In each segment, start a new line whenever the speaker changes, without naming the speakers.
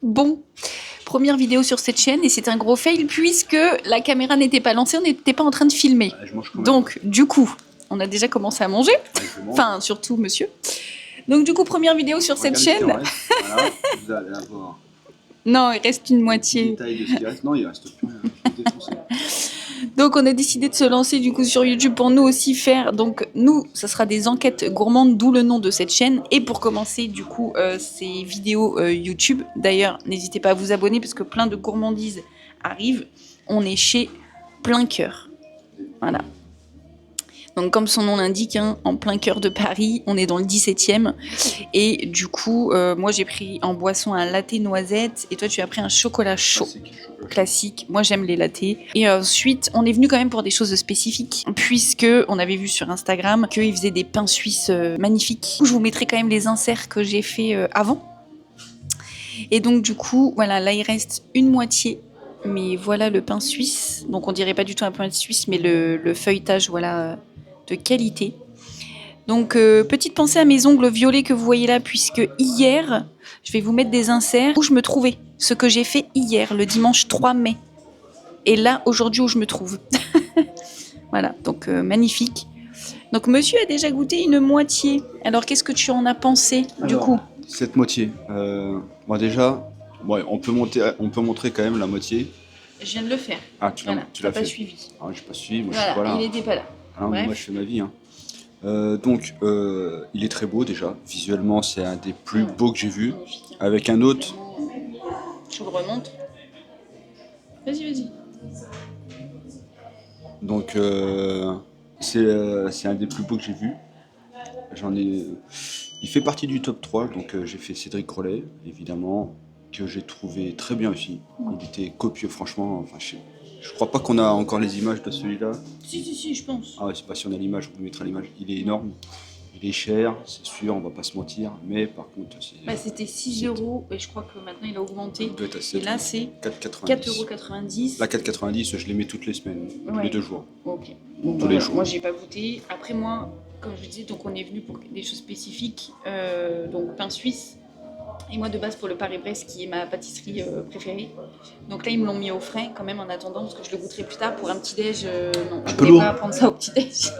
Bon, première vidéo sur cette chaîne et c'est un gros fail puisque la caméra n'était pas lancée, on n'était pas en train de filmer.
Je mange quand même.
Donc, du coup, on a déjà commencé à manger.
Je mange.
Enfin, surtout monsieur. Donc, du coup, première vidéo sur cette chaîne.
Voilà, vous allez avoir
Non, il reste une
des
moitié.
détails de cigarettes. Non, il reste plus rien. Je vais défoncer.
Donc, on a décidé de se lancer du coup sur YouTube pour nous aussi faire. Donc, nous, ça sera des enquêtes gourmandes, d'où le nom de cette chaîne. Et pour commencer, du coup, ces vidéos YouTube. D'ailleurs, n'hésitez pas à vous abonner parce que plein de gourmandises arrivent. On est chez Plein Cœur. Voilà. Donc, comme son nom l'indique, hein, en plein cœur de Paris, on est dans le 17e. Et du coup, moi, j'ai pris en boisson un latte noisette. Et toi, tu as pris un chocolat chaud. Classique. Moi, j'aime les lattés. Et ensuite, on est venu quand même pour des choses spécifiques, puisque on avait vu sur Instagram qu'ils faisaient des pains suisses magnifiques. Je vous mettrai quand même les inserts que j'ai fait avant. Et donc, du coup, voilà, là, il reste une moitié. Mais voilà le pain suisse. Donc, on dirait pas du tout un pain suisse, mais le feuilletage, voilà, de qualité. Donc, petite pensée à mes ongles violets que vous voyez là, puisque hier, je vais vous mettre des inserts où je me trouvais. Ce que j'ai fait hier, le dimanche 3 mai. Et là, aujourd'hui, où je me trouve. Voilà, donc magnifique. Donc, monsieur a déjà goûté une moitié. Alors, qu'est-ce que tu en as pensé, du coup?
Cette moitié. Bon, déjà, ouais, on peut montrer quand même la moitié.
Je viens de le faire.
Ah, tu l'as
Pas
fait.
suivi.
Ah, j'ai pas suivi, moi
Voilà,
je suis pas là.
il n'était pas là.
Hein,
Bref.
moi je fais ma vie. Hein. Donc, il est très beau déjà. Visuellement, c'est un des plus beaux que j'ai vu. Avec un autre.
Je vous le remonte. Vas-y.
Donc, c'est un des plus beaux que j'ai vu. Il fait partie du top 3. Donc, j'ai fait Cédric Grolet, évidemment, que j'ai trouvé très bien aussi. Il était copieux, franchement. Enfin, je crois pas qu'on a encore les images de celui-là.
Si, je pense.
Ah ouais, c'est pas si on a l'image, on vous mettra l'image. Il est énorme. Il est cher, c'est sûr, on va pas se mentir, mais par contre,
c'était 6 euros et je crois que maintenant il a augmenté.
Il doit être à 7,
et là, c'est
4,90 €. La 4,90, je les mets toutes les semaines, tous les 2 jours.
Ok.
Tous les jours.
Moi, j'ai pas goûté. Après, moi, comme je disais, donc on est venu pour des choses spécifiques, donc pain suisse. Et moi, de base, pour le Paris-Brest, qui est ma pâtisserie préférée. Donc là, ils me l'ont mis au frais quand même en attendant, parce que je le goûterai plus tard pour un petit-déj. Non, je ne vais pas prendre ça au petit-déj.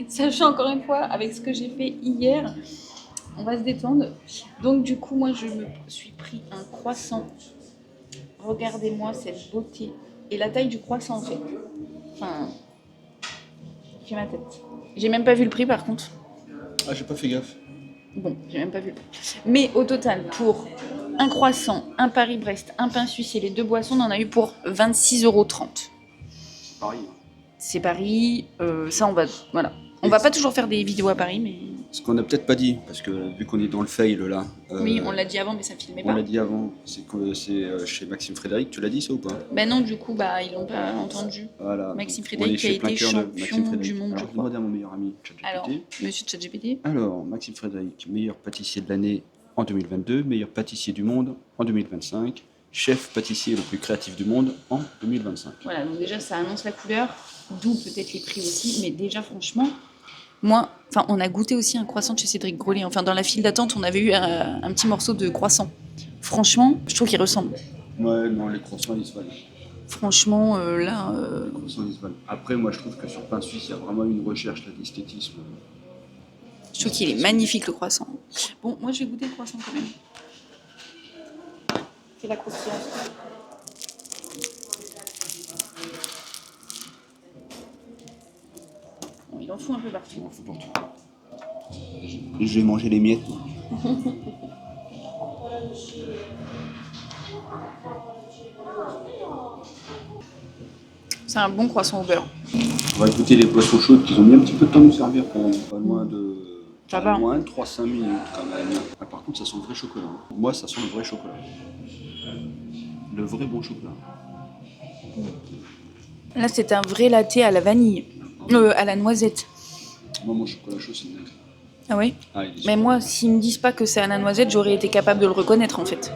Sachant encore une fois, avec ce que j'ai fait hier, on va se détendre. Donc du coup, moi, je me suis pris un croissant. Regardez-moi cette beauté. Et la taille du croissant, en fait. Enfin, j'ai ma tête. J'ai même pas vu le prix, par contre.
Ah, j'ai pas fait gaffe.
Bon, j'ai même pas vu le prix. Mais au total, pour un croissant, un Paris-Brest, un pain suisse et les 2 boissons, on en a eu pour 26,30 €.
C'est Paris.
C'est Paris. Ça, on va... Voilà. On va pas toujours faire des vidéos à Paris, mais...
Ce qu'on n'a peut-être pas dit, parce que vu qu'on est dans le fail là.
Oui, on l'a dit avant, mais ça filmait pas.
On l'a dit avant, c'est que c'est chez Maxime Frédéric, tu l'as dit ça ou pas?
Ben non, du coup, ils l'ont pas entendu.
Voilà.
Maxime
Donc,
Frédéric qui a été champion du monde,
Alors,
je
je
crois.
demande à mon meilleur ami, ChatGPT.
Alors, monsieur ChatGPT.
Alors, Maxime Frédéric, meilleur pâtissier de l'année en 2022, meilleur pâtissier du monde en 2025, chef pâtissier le plus créatif du monde en 2025.
Voilà, donc déjà, ça annonce la couleur, d'où peut-être les prix aussi, mais déjà, franchement... Moi, on a goûté aussi un croissant de chez Cédric Grolet. Enfin, dans la file d'attente, on avait eu un petit morceau de croissant. Franchement, je trouve qu'il ressemble.
Ouais, non, les croissants, ils se valent.
Franchement, là...
Les croissants, ils se valent. Après, moi, je trouve que sur pain suisse, il y a vraiment une recherche d'esthétisme.
Je trouve qu'il est magnifique, le croissant. Bon, moi, je vais goûter le croissant quand même. C'est la croustillance. Bon, il en faut un peu partout.
Il en faut partout. Je vais manger les miettes.
C'est un bon croissant au beurre.
On va écouter les poissons chaudes qui ont mis un petit peu de temps à nous servir quand même. Pas loin de...
Ça va.
Moins de 3-5 minutes quand même. Ah, par contre, ça sent le vrai chocolat. Moi, ça sent le vrai chocolat. Le vrai bon chocolat.
Là, c'est un vrai latte à la vanille. À la noisette.
Moi, mon chocolat chaud, c'est net.
Ah ouais?
Ah,
Mais moi, s'ils me disent pas que c'est à la noisette, j'aurais été capable de le reconnaître, en fait.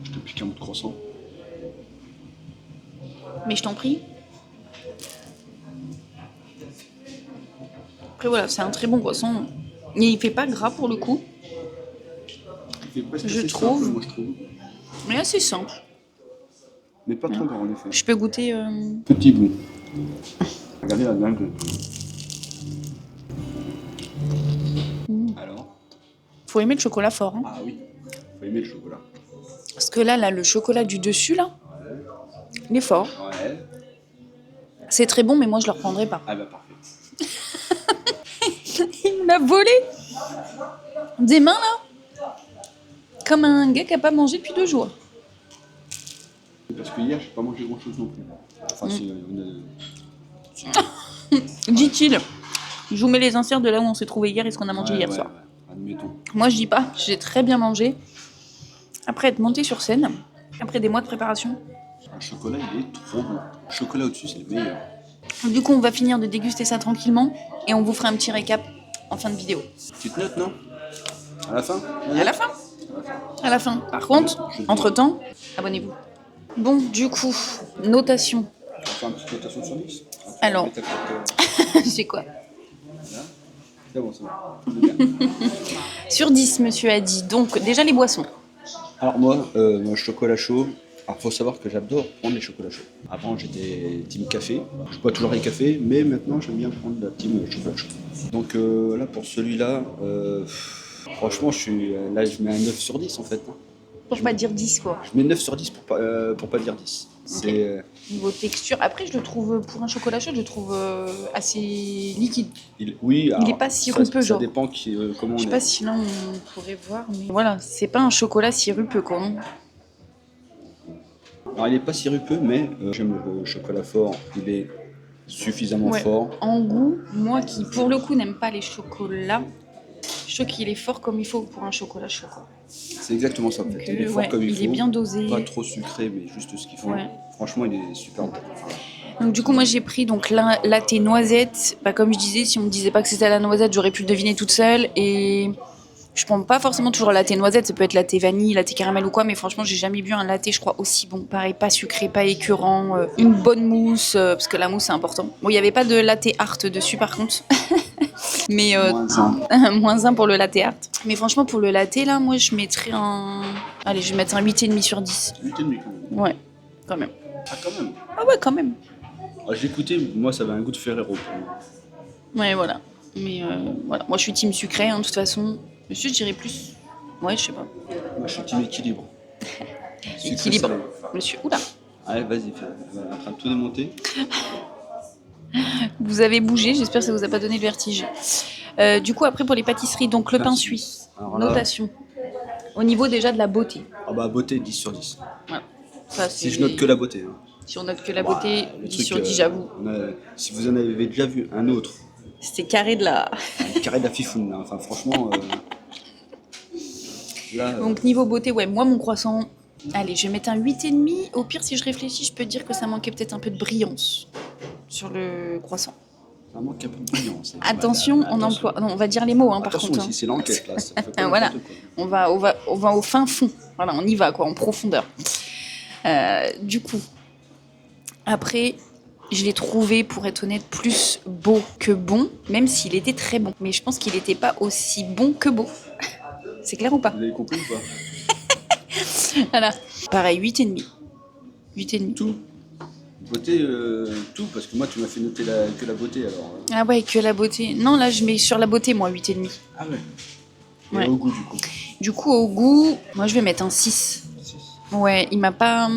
Je te pique un bout de croissant.
Mais je t'en prie. Après voilà, c'est un très bon croissant. Et il fait pas gras pour le coup.
fait presque
Je
assez
trouve.
simple, moi je trouve.
Mais assez simple.
Mais pas trop grand en effet.
Je peux goûter.
Petit bout. Regardez la dingue. Alors?
Faut aimer le chocolat fort. Hein.
Ah oui, faut aimer le chocolat.
Parce que là, le chocolat du dessus, là, il est fort.
Ouais.
C'est très bon, mais moi, je le reprendrai pas.
Ah bah parfait.
Il me l'a volé. Des mains, là. Comme un gars qui a pas mangé depuis 2 jours.
Parce que hier, j'ai pas mangé grand chose non plus. Enfin,
Dit-il. Je vous mets les inserts de là où on s'est trouvé hier et ce qu'on a mangé hier soir.
Ouais. Admettons.
Moi, je dis pas. J'ai très bien mangé. Après être monté sur scène, après des mois de préparation.
Le chocolat, il est trop bon. Le chocolat au-dessus, c'est le meilleur.
Du coup, on va finir de déguster ça tranquillement et on vous fera un petit récap en fin de vidéo.
Petite note, non? À la fin?
À la fin. À la fin. Par contre, entre-temps, abonnez-vous. Bon, du coup, notation.
On va faire une petite notation sur 10.
Alors. C'est quoi?
C'est bon, c'est bon.
Sur 10, monsieur a dit. Donc, déjà les boissons.
Alors moi, chocolat chaud. Alors faut savoir que j'adore prendre les chocolats chauds. Avant j'étais team café. Je bois toujours les cafés, mais maintenant j'aime bien prendre la team chocolat chaud. Donc là pour celui-là, franchement je mets un 9 sur 10 en fait.
Pour pas dire 10, quoi.
Je mets 9 sur 10 pour pas dire 10. C'est
Niveau texture. Après, je le trouve, pour un chocolat chaud, je le trouve assez liquide.
oui,
Il est pas sirupeux,
ça
genre.
dépend comment on
Je sais
est.
pas si là on pourrait voir, mais voilà, c'est pas un chocolat sirupeux, quoi.
Alors il est pas sirupeux, mais j'aime le chocolat fort. Il est suffisamment
Ouais.
fort.
En goût, moi qui pour le coup n'aime pas les chocolats, je trouve qu'il est fort comme il faut pour un chocolat chaud, quoi.
C'est exactement ça en fait.
Donc,
Il est fort
ouais,
comme il faut.
est bien dosé.
Pas trop sucré, mais juste ce qu'il faut.
Ouais.
Franchement, il est super bon.
Donc du coup, moi j'ai pris donc latte noisette. Bah, comme je disais, si on me disait pas que c'était la noisette, j'aurais pu le deviner toute seule. Et je prends pas forcément toujours latte noisette, ça peut être latte vanille, latte caramel ou quoi, mais franchement, j'ai jamais bu un latte, je crois, aussi bon. Pareil, pas sucré, pas écœurant, une bonne mousse, parce que la mousse c'est important. Bon, il y avait pas de latte art dessus par contre. Mais moins 1 pour le latte art. Mais franchement, pour le latte, là, moi je mettrais un. Allez, je vais mettre un 8,5 sur 10.
8,5 quand même.
Ouais, quand même.
Ah quand même.
Ah ouais, quand même.
J'ai écouté, moi ça avait un goût de Ferrero pour moi.
Ouais, voilà. Mais voilà, moi je suis team sucré, hein, de toute façon. Monsieur, je dirais plus. Ouais, je sais pas.
Moi je suis team équilibre.
Équilibre. Monsieur, oula.
Allez, vas-y, on est en train de tout démonter.
Vous avez bougé, j'espère que ça vous a pas donné le vertige. Du coup, après pour les pâtisseries, donc le pain suisse.
Alors là-
Notation. Au niveau déjà de la beauté.
Ah bah beauté 10 sur 10.
Voilà. Ça,
Si je note que la beauté. Hein.
Si on note que la beauté,
Le
10
truc,
sur 10, j'avoue.
Si vous en avez déjà vu un autre,
C'était carré de la.
un carré de la fifoune, là. Enfin franchement, là,
Donc niveau beauté, ouais, moi mon croissant, allez, je vais mettre un 8,5. Au pire, si je réfléchis, je peux dire que ça manquait peut-être un peu de brillance sur le croissant.
ça manque un peu de brillance.
Attention, on emploie. Non, on va dire les mots, par
Attention
contre.
aussi, c'est l'enquête là. Ça fait pas
Voilà.
n'importe quoi.
On va au fin fond. Voilà, on y va, quoi, en profondeur. Du coup, après, je l'ai trouvé, pour être honnête, plus beau que bon, même s'il était très bon. Mais je pense qu'il n'était pas aussi bon que beau. C'est clair ou pas?
Vous avez compris ou pas?
Voilà. Pareil, 8,5. 8,5.
Tout. Beauté, tout, parce que moi tu m'as fait noter que la beauté alors.
Ah ouais, que la beauté. Non, là, je mets sur la beauté, moi, 8,5.
Ah ouais. Et
Ouais.
au goût du coup.
Du coup, au goût, moi, je vais mettre un 6.
6.
Ouais, il m'a pas...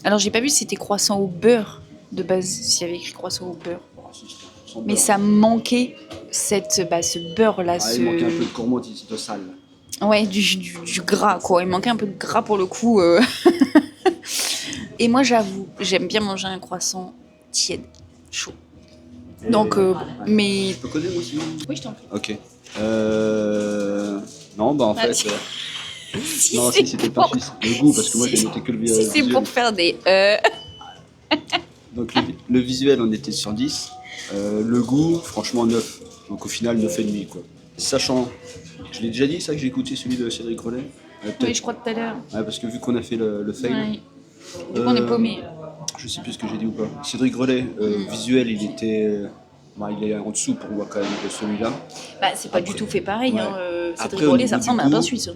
Alors, j'ai pas vu si c'était croissant au beurre, de base, s'il y avait écrit croissant au beurre.
Oh, si, c'était 100
Mais
beurre.
ça me manquait ce beurre-là.
Ah, il manquait un peu de gourmandise, de sale.
Ouais, du gras, quoi. Il manquait un peu de gras pour le coup. Et moi, j'avoue, j'aime bien manger un croissant tiède, chaud. Donc, mais...
Je peux connaître moi aussi?
Oui, je t'en prie.
Ok. Non, bah en
Ah,
fait.
si. Si
Non,
c'est
si c'était
pour...
pas suisse. Le goût, parce que moi j'ai noté que le
Si c'est
visuel.
pour faire des...
Donc le visuel, on était sur 10. Le goût, franchement 9. Donc au final, 9,5 quoi. Sachant, je l'ai déjà dit ça que j'ai écouté celui de Cédric Rollet. Peut-être.
Oui, je crois tout à l'heure.
Ouais, parce que vu qu'on a fait le fail,
Ouais. Du coup, on est paumé.
je sais plus ce que j'ai dit ou pas. Cédric Rollet, visuel, il était. Il est en dessous pour moi quand même de celui-là.
Bah, c'est pas du
Après-
tout fait pareil.
Ouais.
Hein.
Après,
Cédric
au
Rollet,
niveau
ça
du
ressemble à un
goût,
pain suisse.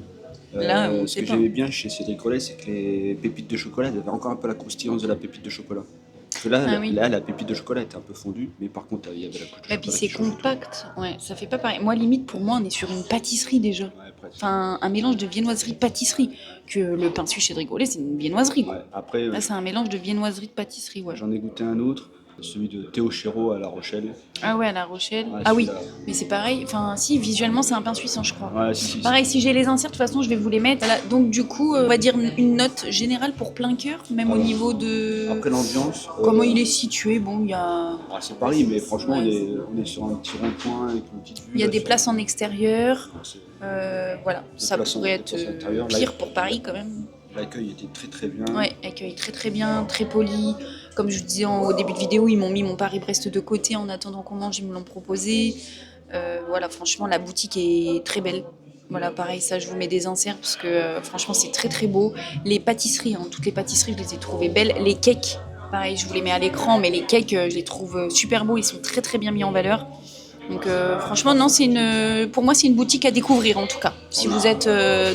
Là, on
Ce
sait
que
pas.
j'aimais bien chez Cédric Rollet, c'est que les pépites de chocolat, elles avaient encore un peu la croustillance de la pépite de chocolat. Parce que là,
Ah oui.
là, la pépite de chocolat était un peu fondue, mais par contre, il y avait la couche de
Et puis
chocolat
c'est
qui changeait tout.
compact, ouais, ça fait pas pareil. Moi, limite, pour moi, on est sur une pâtisserie déjà.
Ouais, presque.
Enfin, un mélange de viennoiserie-pâtisserie. Que le pain suisse chez Drigolet, c'est une viennoiserie, quoi.
Ouais. Après,
Là, c'est un mélange de viennoiserie de pâtisserie, ouais.
j'en ai goûté un autre, celui de Théo Chéreau à La Rochelle.
Ah ouais, à La Rochelle.
Ouais,
Ah oui,
celui-là.
mais c'est pareil. Enfin, si, visuellement, c'est un pain suisse, hein, je crois.
Ouais, si.
Pareil, si j'ai les inserts, de toute façon, je vais vous les mettre. Voilà. Donc, du coup, on va dire une note générale pour plein cœur, même au niveau de
Après l'ambiance.
comment il est situé. Bon, il y a,
Ah, c'est Paris, mais franchement,
Ouais.
on est sur un petit rond-point avec une petite vue.
il y a
là,
des
sur-
places en extérieur.
Enfin, c'est-
Voilà, ça
places en-
pourrait
des
être
places à l'intérieur.
pire pour Paris quand même.
L'accueil était très très bien.
Ouais, accueil très très bien, très poli. Comme je vous disais au début de vidéo, ils m'ont mis mon Paris-Brest de côté en attendant qu'on mange, ils me l'ont proposé. Voilà, franchement, la boutique est très belle. Voilà, pareil, ça, je vous mets des inserts parce que franchement, c'est très très beau. Les pâtisseries, hein, toutes les pâtisseries, je les ai trouvées belles. Les cakes, pareil, je vous les mets à l'écran, mais les cakes, je les trouve super beaux, ils sont très très bien mis en valeur. Donc franchement, non, pour moi, c'est une boutique à découvrir en tout cas, si vous êtes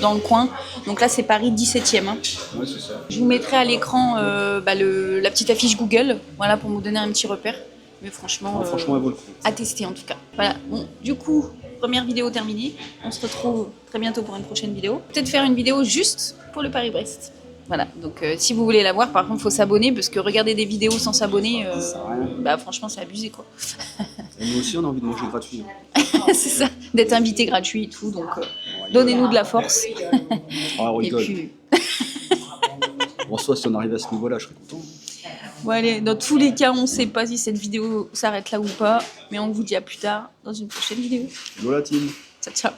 dans le coin. Donc là, c'est Paris 17e. Hein.
Ouais, c'est ça.
Je vous mettrai à l'écran la petite affiche Google, voilà, pour vous donner un petit repère. Mais franchement,
Ah, franchement, elle vaut le coup.
à tester en tout cas. Voilà, bon, du coup, première vidéo terminée. On se retrouve très bientôt pour une prochaine vidéo. Peut-être faire une vidéo juste pour le Paris-Brest. Voilà, donc si vous voulez la voir, par contre, il faut s'abonner, parce que regarder des vidéos sans s'abonner,
Ça sert à rien.
bah franchement, c'est abusé, quoi.
Et nous aussi, on a envie de manger gratuit.
C'est ça, d'être invité gratuit et tout, donc
On rigole.
donnez-nous de la force.
Ah, on
Et
rigole.
puis,
En soi, si on arrive à ce niveau-là, je serais content.
bon, allez, dans tous les cas, on ne sait pas si cette vidéo s'arrête là ou pas, mais on vous dit à plus tard dans une prochaine vidéo.
Hello la team.
Ciao, ciao.